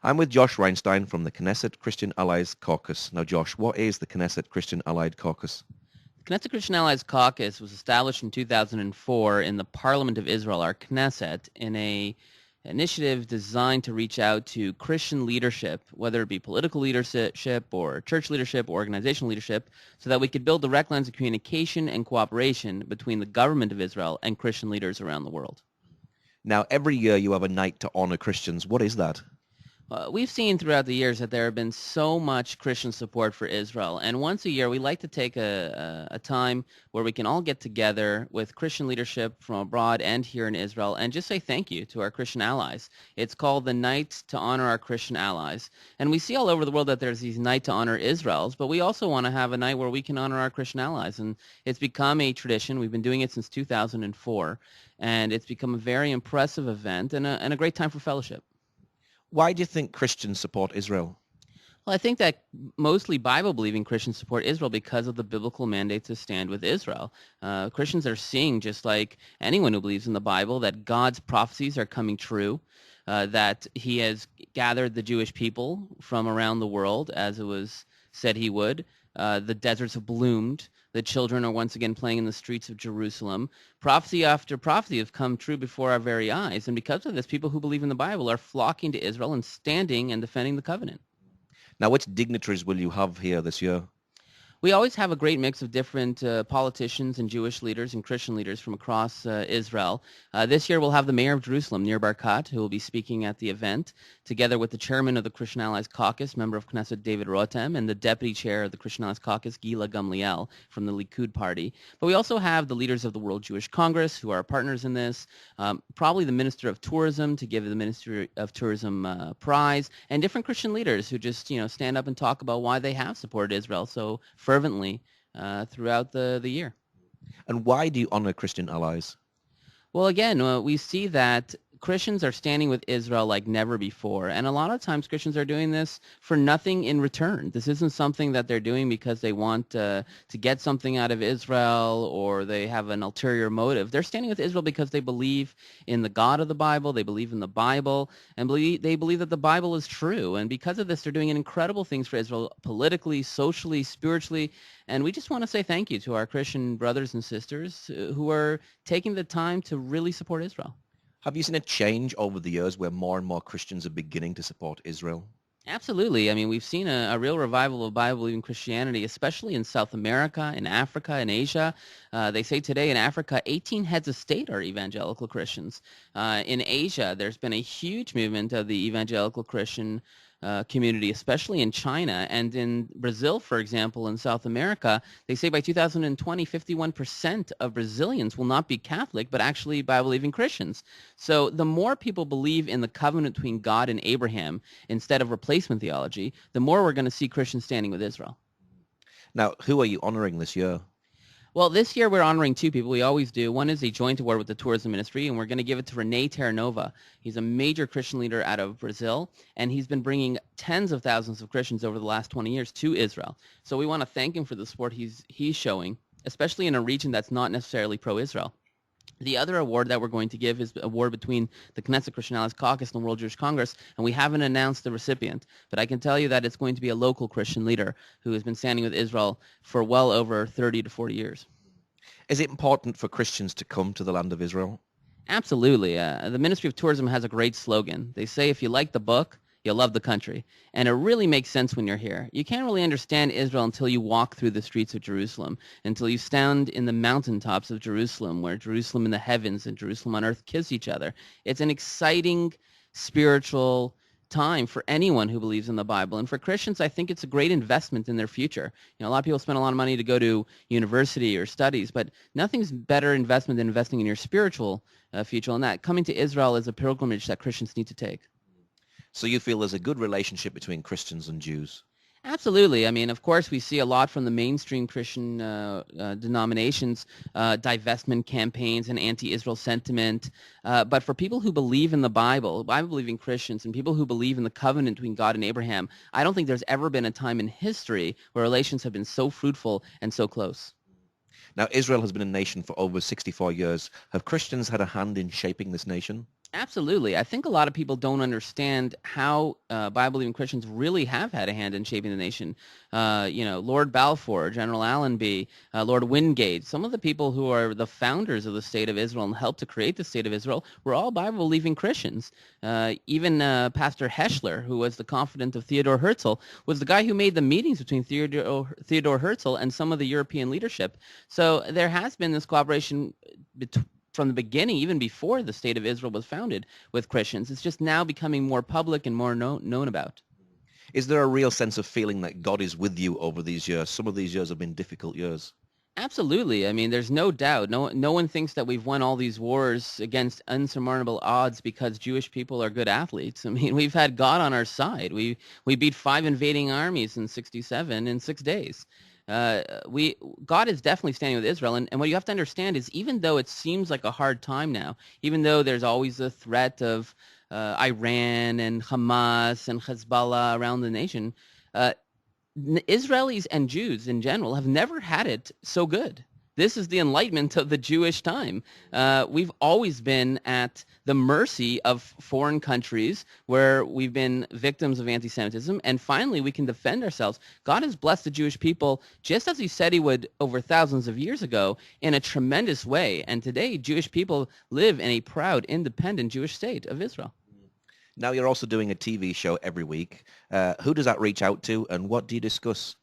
I'm with Josh Reinstein from the Knesset Christian Allies Caucus. Now, Josh, what is the Knesset Christian Allied Caucus? The Knesset Christian Allies Caucus was established in 2004 in the Parliament of Israel, our Knesset, in a initiative designed to reach out to Christian leadership, whether it be political leadership or church leadership or organizational leadership, so that we could build direct lines of communication and cooperation between the government of Israel and Christian leaders around the world. Now, every year you have a night to honor Christians. What is that? We've seen throughout the years that there have been so much Christian support for Israel. And once a year, we like to take a time where we can all get together with Christian leadership from abroad and here in Israel and just say thank you to our Christian allies. It's called the Night to Honor Our Christian Allies. And we see all over the world that there's these Night to Honor Israels, but we also want to have a night where we can honor our Christian allies. And it's become a tradition. We've been doing it since 2004. And it's become a very impressive event and a great time for fellowship. Why do you think Christians support Israel? Well, I think that mostly Bible-believing Christians support Israel because of the biblical mandate to stand with Israel. Christians are seeing, just like anyone who believes in the Bible, that God's prophecies are coming true, that he has gathered the Jewish people from around the world, as it was said he would. The deserts have bloomed. The children are once again playing in the streets of Jerusalem. Prophecy after prophecy have come true before our very eyes. And because of this, people who believe in the Bible are flocking to Israel and standing and defending the covenant. Now, which dignitaries will you have here this year? We always have a great mix of different politicians and Jewish leaders and Christian leaders from across Israel. This year we'll have the mayor of Jerusalem, Nir Barkat, who will be speaking at the event, together with the chairman of the Christian Allies Caucus, member of Knesset David Rotem, and the deputy chair of the Christian Allies Caucus, Gila Gamliel, from the Likud party. But we also have the leaders of the World Jewish Congress, who are partners in this, probably the Minister of Tourism to give the Ministry of Tourism prize, and different Christian leaders who just stand up and talk about why they have supported Israel so fervently throughout the year. And why do you honor Christian allies? Well, again, we see that Christians are standing with Israel like never before. And a lot of times Christians are doing this for nothing in return. This isn't something that they're doing because they want to get something out of Israel or they have an ulterior motive. They're standing with Israel because they believe in the God of the Bible, they believe in the Bible, and they believe that the Bible is true. And because of this, they're doing incredible things for Israel politically, socially, spiritually. And we just want to say thank you to our Christian brothers and sisters who are taking the time to really support Israel. Have you seen a change over the years where more and more Christians are beginning to support Israel? Absolutely. I mean, we've seen a real revival of Bible-believing Christianity, especially in South America, in Africa, in Asia. They say today in Africa, 18 heads of state are evangelical Christians. In Asia, there's been a huge movement of the evangelical Christian community, especially in China. And in Brazil, for example, in South America, they say by 2020, 51% of Brazilians will not be Catholic, but actually Bible-believing Christians. So the more people believe in the covenant between God and Abraham instead of replacement theology, the more we're going to see Christians standing with Israel. Now, who are you honoring this year? Well, this year we're honoring two people. We always do. One is a joint award with the tourism ministry, and we're going to give it to Rene Terranova. He's a major Christian leader out of Brazil, and he's been bringing tens of thousands of Christians over the last 20 years to Israel. So we want to thank him for the support he's showing, especially in a region that's not necessarily pro-Israel. The other award that we're going to give is an award between the Knesset Christian Allies Caucus and the World Jewish Congress, and we haven't announced the recipient. But I can tell you that it's going to be a local Christian leader who has been standing with Israel for well over 30 to 40 years. Is it important for Christians to come to the land of Israel? Absolutely. The Ministry of Tourism has a great slogan. They say, if you like the book, you'll love the country. And it really makes sense when you're here. You can't really understand Israel until you walk through the streets of Jerusalem, until you stand in the mountaintops of Jerusalem, where Jerusalem in the heavens and Jerusalem on earth kiss each other. It's an exciting spiritual time for anyone who believes in the Bible. And for Christians, I think it's a great investment in their future. A lot of people spend a lot of money to go to university or studies, but nothing's better investment than investing in your spiritual future. And that coming to Israel is a pilgrimage that Christians need to take. So you feel there's a good relationship between Christians and Jews? Absolutely. I mean, of course, we see a lot from the mainstream Christian denominations, divestment campaigns and anti-Israel sentiment. But for people who believe in the Bible, Bible-believing Christians, and people who believe in the covenant between God and Abraham, I don't think there's ever been a time in history where relations have been so fruitful and so close. Now, Israel has been a nation for over 64 years. Have Christians had a hand in shaping this nation? Absolutely. I think a lot of people don't understand how Bible-believing Christians really have had a hand in shaping the nation. Lord Balfour, General Allenby, Lord Wingate, some of the people who are the founders of the State of Israel and helped to create the State of Israel were all Bible-believing Christians. Even Pastor Heschler, who was the confidant of Theodor Herzl, was the guy who made the meetings between Theodor Herzl and some of the European leadership. So there has been this cooperation from the beginning, even before the State of Israel was founded, with Christians. It's just now becoming more public and more known about. Is there a real sense of feeling that God is with you over these years? Some of these years have been difficult years. Absolutely. I mean, there's no doubt. No one thinks that we've won all these wars against unsurmountable odds because Jewish people are good athletes. I mean, we've had God on our side. We beat 5 invading armies in 67 in 6 days. God is definitely standing with Israel, and what you have to understand is, even though it seems like a hard time now, even though there's always a threat of Iran and Hamas and Hezbollah around the nation, Israelis and Jews in general have never had it so good. This is the enlightenment of the Jewish time. We've always been at the mercy of foreign countries where we've been victims of anti-Semitism, and finally we can defend ourselves. God has blessed the Jewish people, just as he said he would over thousands of years ago, in a tremendous way. And today, Jewish people live in a proud, independent Jewish state of Israel. Now you're also doing a TV show every week. Who does that reach out to, and what do you discuss?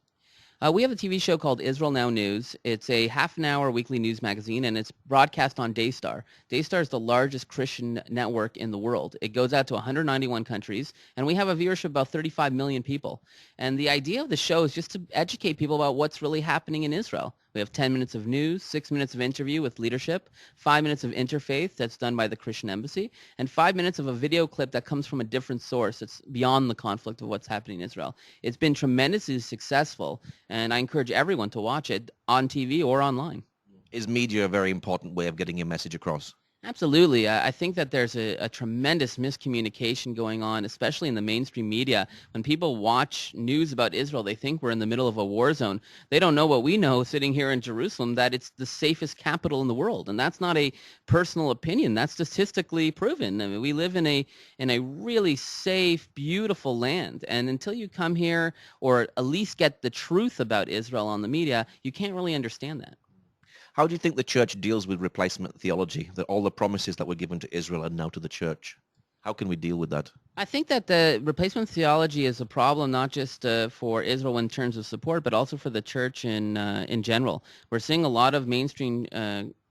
We have a TV show called Israel Now News. It's a half-an-hour weekly news magazine, and it's broadcast on Daystar. Daystar is the largest Christian network in the world. It goes out to 191 countries, and we have a viewership of about 35 million people. And the idea of the show is just to educate people about what's really happening in Israel. We have 10 minutes of news, 6 minutes of interview with leadership, 5 minutes of interfaith that's done by the Christian Embassy, and 5 minutes of a video clip that comes from a different source. It's beyond the conflict of what's happening in Israel. It's been tremendously successful, and I encourage everyone to watch it on TV or online. Is media a very important way of getting your message across? Absolutely. I think that there's a tremendous miscommunication going on, especially in the mainstream media. When people watch news about Israel, they think we're in the middle of a war zone. They don't know what we know sitting here in Jerusalem, that it's the safest capital in the world. And that's not a personal opinion. That's statistically proven. I mean, we live in a really safe, beautiful land. And until you come here or at least get the truth about Israel on the media, you can't really understand that. How do you think the church deals with replacement theology, that all the promises that were given to Israel are now to the church? How can we deal with that? I think that the replacement theology is a problem not just for Israel in terms of support, but also for the church in general. We're seeing a lot of mainstream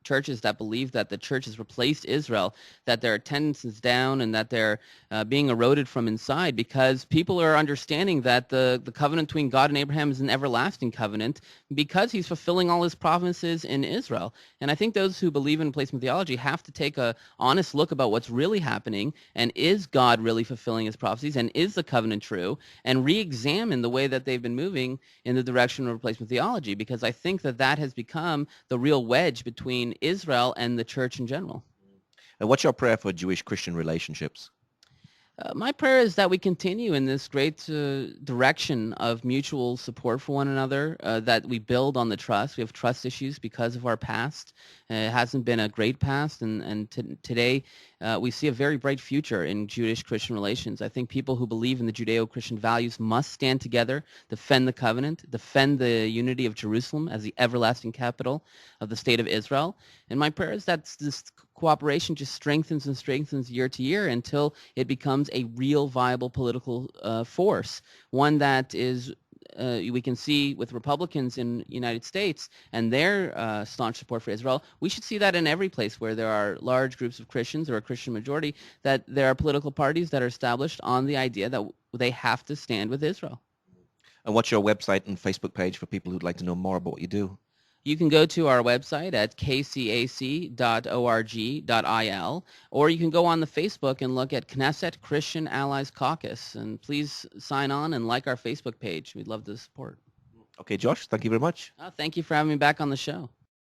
churches that believe that the church has replaced Israel, that their attendance is down, and that they're being eroded from inside because people are understanding that the covenant between God and Abraham is an everlasting covenant because he's fulfilling all his promises in Israel. And I think those who believe in replacement theology have to take a honest look about what's really happening, and is God really fulfilling his prophecies, and is the covenant true, and re-examine the way that they've been moving in the direction of replacement theology, because I think that that has become the real wedge between Israel and the church in general. And what's your prayer for Jewish-Christian relationships? My prayer is that we continue in this great direction of mutual support for one another, that we build on the trust. We have trust issues because of our past. It hasn't been a great past, and today we see a very bright future in Jewish-Christian relations. I think people who believe in the Judeo-Christian values must stand together, defend the covenant, defend the unity of Jerusalem as the everlasting capital of the state of Israel. And my prayer is that this cooperation just strengthens and strengthens year to year until it becomes a real viable political force, one that is we can see with Republicans in the United States and their staunch support for Israel. We should see that in every place where there are large groups of Christians or a Christian majority, that there are political parties that are established on the idea that they have to stand with Israel. And what's your website and Facebook page for people who'd like to know more about what you do? You can go to our website at kcac.org.il, or you can go on the Facebook and look at Knesset Christian Allies Caucus. And please sign on and like our Facebook page. We'd love the support. Okay, Josh, thank you very much. Thank you for having me back on the show.